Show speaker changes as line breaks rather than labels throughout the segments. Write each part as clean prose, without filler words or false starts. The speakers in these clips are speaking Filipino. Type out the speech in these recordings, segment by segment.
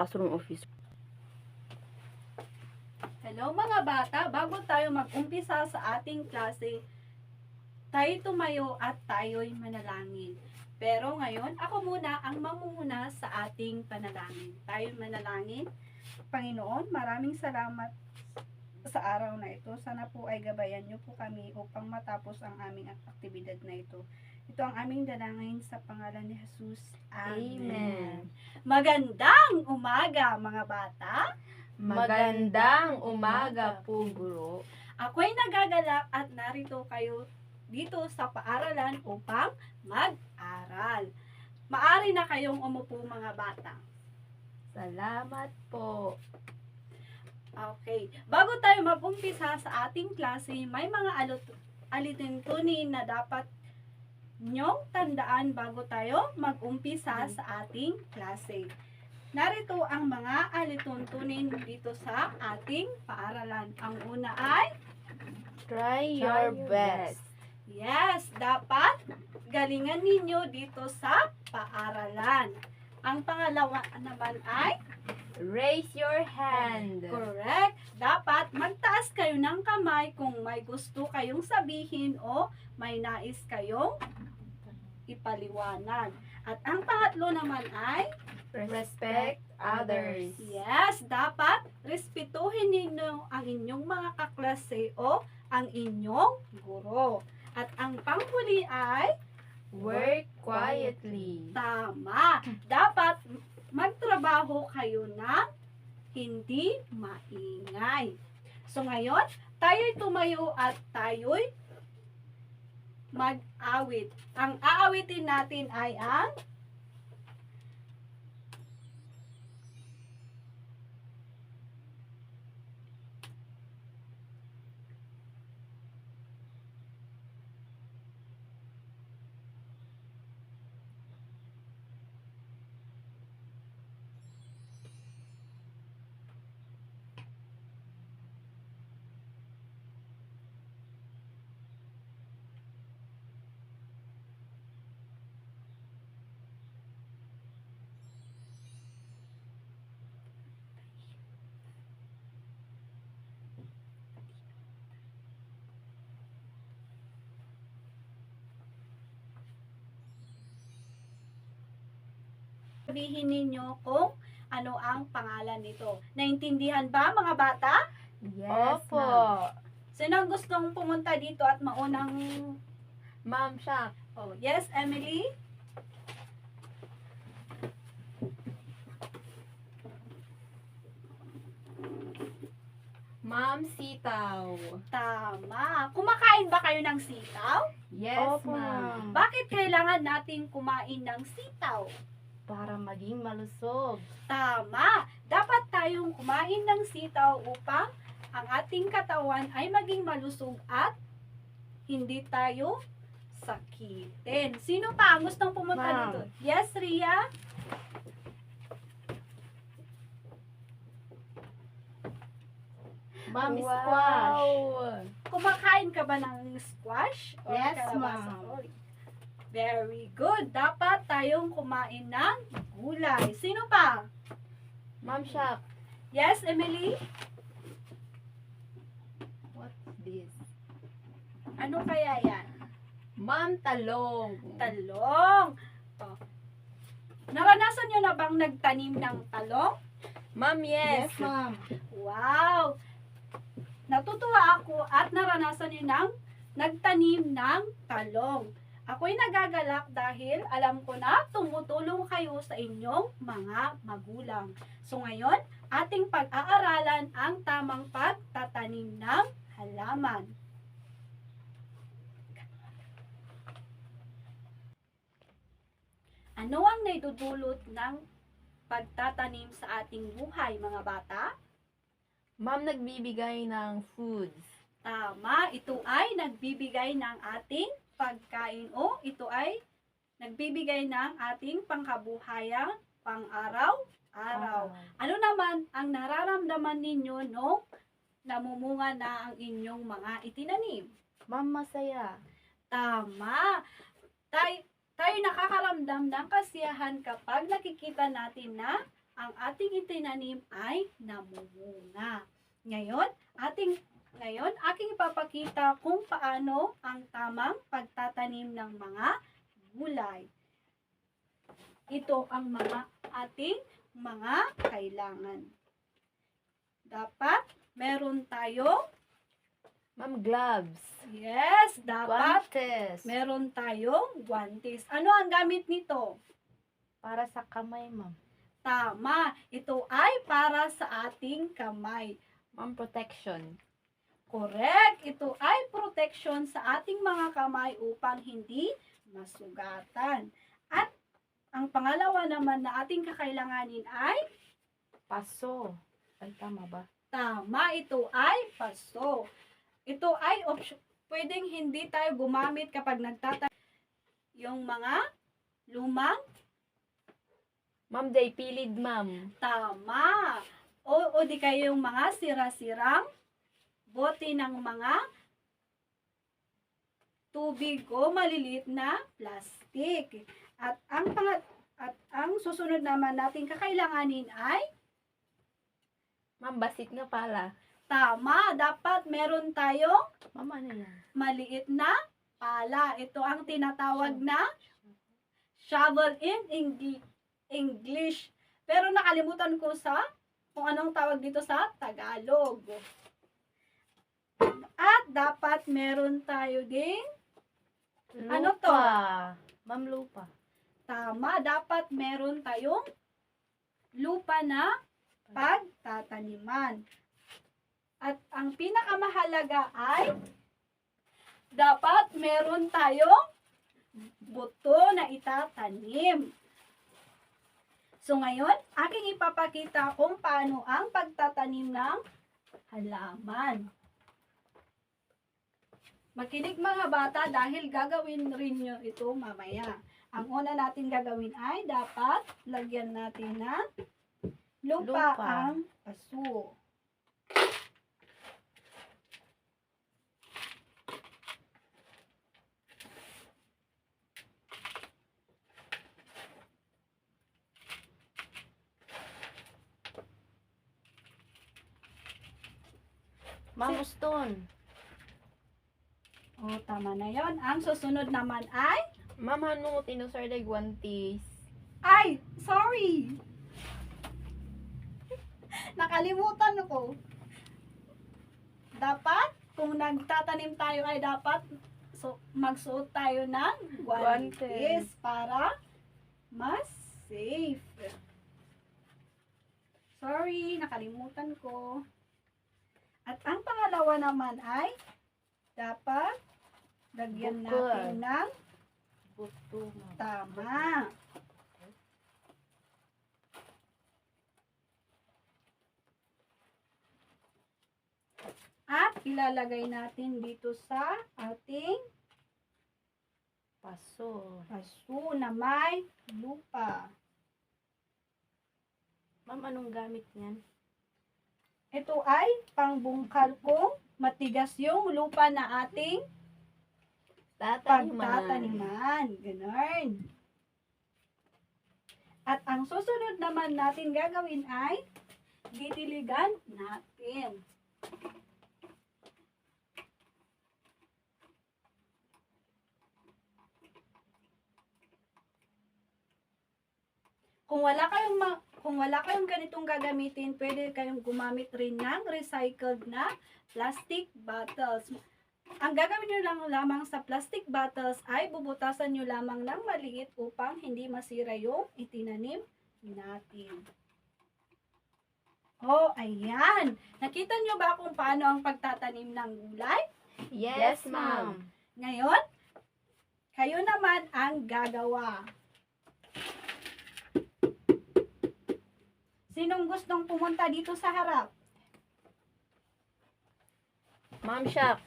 classroom office.
Hello mga bata, bago tayo mag-umpisa sa ating klase, tayo tumayo at tayo'y manalangin. Pero ngayon, ako muna ang mamumuna sa ating panalangin. Tayo'y manalangin. Panginoon, maraming salamat sa araw na ito. Sana po ay gabayan niyo po kami upang matapos ang aming aktibidad na ito. Ito ang aming dalangin sa pangalan ni Jesus. Amen. Magandang umaga mga bata.
Magandang umaga po, guro.
Ako'y nagagalak at narito kayo dito sa paaralan upang mag-aral. Maari na kayong umupo mga bata.
Salamat po.
Okay. Bago tayo mag-umpisa sa ating klase, may mga alituntunin na dapat nyong tandaan bago tayo mag-umpisa sa ating klase. Narito ang mga alituntunin dito sa ating paaralan. Ang una ay,
Try your best.
yes, dapat galingan ninyo dito sa paaralan. Ang pangalawa naman ay,
Raise your hand.
correct, dapat magtaas kayo ng kamay kung may gusto kayong sabihin o may nais kayong ipaliwanag. At ang pangatlo naman ay,
Respect others.
yes, dapat respetuhin ninyo ang inyong mga kaklase o ang inyong guro. At ang panghuli ay,
Work quietly.
tama, dapat magtrabaho kayo ng hindi maingay. So ngayon, tayo'y tumayo at tayo'y mag-awit. Ang aawitin natin ay ang sabihin ninyo kung ano ang pangalan nito. Naintindihan ba mga bata?
Yes,
Opo.
ma'am.
Sino ang gustong pumunta dito at maunang...
Ma'am Shak.
Oh, yes, Emily?
Ma'am Sitaw.
Tama. Kumakain ba kayo ng sitaw?
Yes,
Opo,
ma'am.
Bakit kailangan nating kumain ng sitaw?
Para maging malusog.
Tama. Dapat tayong kumain ng sitaw upang ang ating katawan ay maging malusog at hindi tayo sakitin. Sino pa ang gustong pumunta
Ma'am.
dito? Yes, Ria?
Ma'am,
Wow.
squash.
Kumakain ka ba ng squash? Or
Yes,
kalabasa?
ma'am.
Very good. Dapat tayong kumain ng gulay. Sino pa?
Ma'am Shak.
Yes, Emily?
What's this?
Ano kaya yan?
Ma'am Talong.
Talong. Oh. Naranasan nyo na bang nagtanim ng talong?
Ma'am, yes.
Yes, ma'am.
Wow! Natutuwa ako at naranasan nyo ng nagtanim ng talong. Ako'y nagagalak dahil alam ko na tumutulong kayo sa inyong mga magulang. So ngayon, ating pag-aaralan ang tamang pagtatanim ng halaman. Ano ang naidudulot ng pagtatanim sa ating buhay, mga bata?
Ma'am, nagbibigay ng foods.
Tama, ito ay nagbibigay ng ating pagkain o ito ay nagbibigay ng ating pangkabuhayan pang-araw-araw. Ano naman ang nararamdaman ninyo nung namumunga na ang inyong mga itinanim?
Ma'am, masaya.
Tama. Tayo nakakaramdam ng kasiyahan kapag nakikita natin na ang ating itinanim ay namumunga. Ngayon, aking ipapakita kung paano ang tamang pagtatanim ng mga gulay. Ito ang ating mga kailangan. Dapat meron tayong,
Ma'am, gloves.
yes, dapat
Guantes.
meron tayong guantes. Ano ang gamit nito?
Para sa kamay, ma'am.
Tama, ito ay para sa ating kamay.
Ma'am, protection.
Correct, ito ay protection sa ating mga kamay upang hindi masugatan. At ang pangalawa naman na ating kakailanganin ay
Paso. Ay, tama ba?
tama, ito ay paso. Ito ay pwedeng hindi tayo gumamit kapag yung mga lumang
Ma'am, day pilid, ma'am.
tama. O di kayo yung mga sira-sirang bote ng mga tubig o maliliit na plastic. At ang susunod naman natin kakailanganin ay
Ma'am, basit nga pala.
tama, dapat meron tayong
Ma'am, ano yan?
maliit na pala. Ito ang tinatawag na shovel in English. Pero nakalimutan ko kung anong tawag dito sa Tagalog. At dapat meron tayo ding,
Lupa.
Ano to?
Ma'am, lupa.
tama, dapat meron tayong lupa na pagtataniman. At ang pinakamahalaga ay dapat meron tayong buto na itatanim. So ngayon, aking ipapakita kung paano ang pagtatanim ng halaman. Makinig mga bata dahil gagawin rin nyo ito mamaya. Ang una natin gagawin ay dapat lagyan natin ng lupa
Lupa.
ang paso.
Ma'am, uston.
O, tama na yon. Ang susunod naman ay,
Ma'am, ano tinusar day guantes?
sorry! Nakalimutan ko. Dapat, kung nagtatanim tayo ay dapat magsuot tayo ng guantes
Guantes.
para mas safe. Sorry, nakalimutan ko. At ang pangalawa naman ay dapat lagyan
Bukol.
natin ng
Buto, ma'am.
tama. At ilalagay natin dito sa ating
Paso.
paso na may lupa.
Ma'am, anong gamit niyan?
Ito ay pangbungkal kung matigas yung lupa na ating
Tataniman.
pagtataniman. Ganon. At ang susunod naman natin gagawin ay didiligan natin. Kung wala kayong ganitong gagamitin, pwede kayong gumamit rin ng recycled na plastic bottles. Ang gagawin nyo lang lamang sa plastic bottles ay bubutasan nyo lamang ng maliit upang hindi masira yung itinanim natin. Oh, ayan. Nakita nyo ba kung paano ang pagtatanim ng gulay?
Yes, ma'am.
Ngayon, kayo naman ang gagawa. Sinong gustong pumunta dito sa harap?
Ma'am, shop.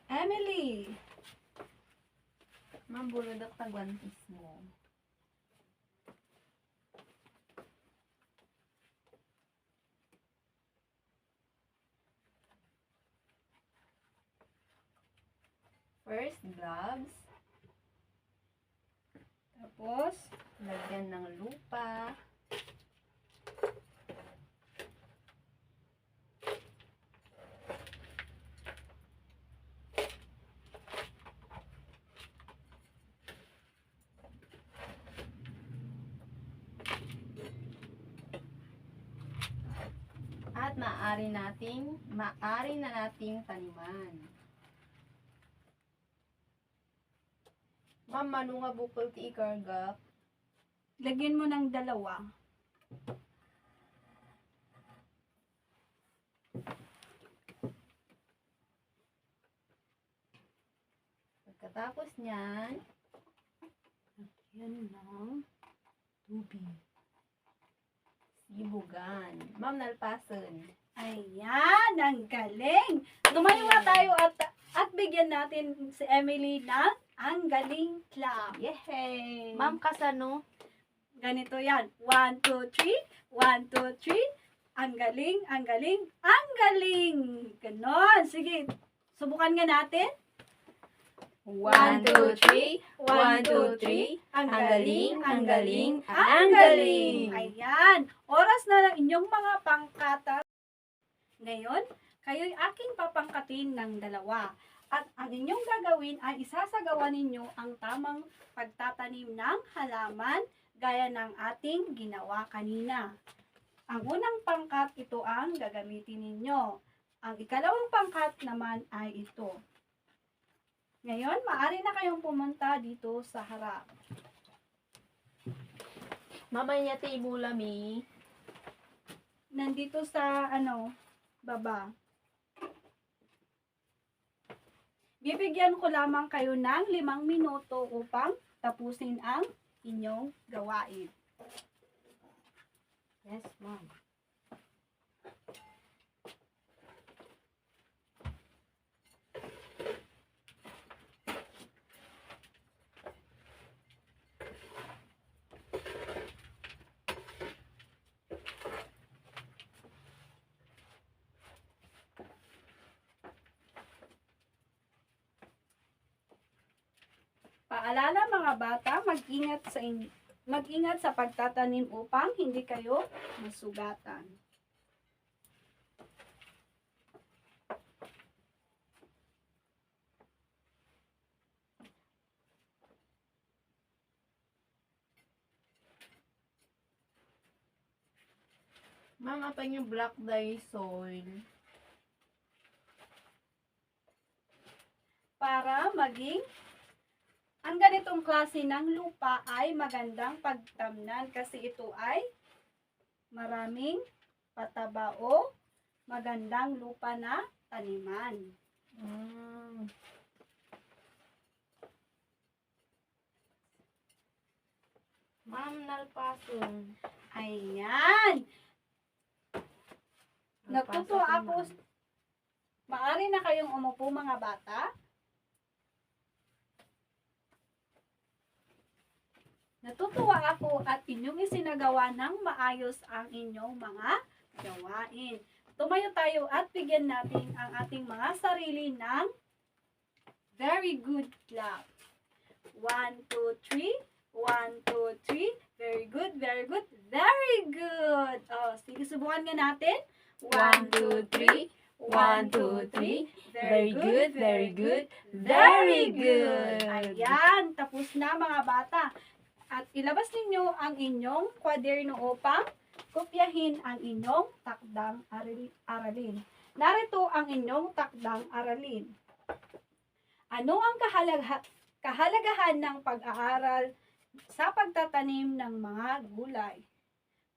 Emily.
Ma'am, bulodok ta guantes mo. First, gloves.
Tapos,
Lagyan ng lupa. at maaari na nating taniman. Ma'am, mano nga bukol ti ikarga?
Lagyan mo ng 2.
Pagkatapos niyan,
Yan ng tubig.
sibugan. Ma'am, nalpason.
Ayan, ang galing. Tumayo nga tayo at bigyan natin si Emily ng ang galing clap.
Yay!
Ma'am, kasano?
Ganito yan. 1, 2, 3. 1, 2, 3. Ang galing, ang galing, ang galing. Ganon. Sige, subukan nga natin.
1, 2, 3. 1, 2, 3.
Ang
galing, ang galing,
ang
ang
galing.
galing.
Ayan. Oras na ng inyong mga pangkata. Ngayon, kayo'y aking papangkatin ng 2. At ang inyong gagawin ay isasagawa ninyo ang tamang pagtatanim ng halaman gaya ng ating ginawa kanina. Ang unang pangkat, ito ang gagamitin ninyo. Ang ikalawang pangkat naman ay ito. Ngayon, maaari na kayong pumunta dito sa harap.
Mamay niya ti ibulami.
Nandito sa, baba. Bibigyan ko lamang kayo ng 5 minuto upang tapusin ang inyong gawain.
Yes, ma'am.
Paalala mga bata, mag-ingat sa pagtatanim upang hindi kayo masugatan.
Ma'am, apa yung black dye soil?
Para maging ang ganitong klase ng lupa ay magandang pagtamnan kasi ito ay maraming pataba o magandang lupa na taniman.
Ma'am, nalpason.
Ayan! Natutuwa ako. Maaari na kayong umupo mga bata. Natutuwa ako at inyong isinagawa ng maayos ang inyong mga gawain. Tumayo tayo at bigyan natin ang ating mga sarili ng very good clap. 1, 2, 3. 1, 2, 3. Very good, very good, very good. Oh, sige, subukan nga natin.
1, 2, 3. 1, 2, 3. Very good, very good,
very
very
good.
good.
Ayan, tapos na mga bata. At ilabas ninyo ang inyong kwaderno upang kopyahin ang inyong takdang aralin. Narito ang inyong takdang aralin. Ano ang kahalagahan ng pag-aaral sa pagtatanim ng mga gulay?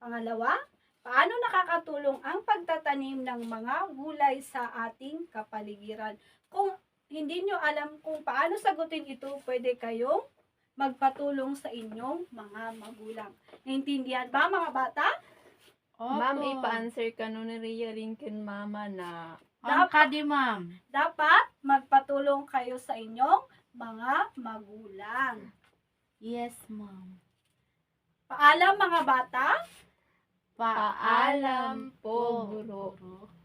Pangalawa, paano nakakatulong ang pagtatanim ng mga gulay sa ating kapaligiran? Kung hindi nyo alam kung paano sagutin ito, pwede kayong magpatulong sa inyong mga magulang. Naintindihan ba mga bata?
Ma'am, ipa-answer ka nun ni Rhea rin kin mama na
Ang kadi, ma'am.
Dapat magpatulong kayo sa inyong mga magulang.
Yes, ma'am.
Paalam mga bata.
paalam po, guro.
Guro.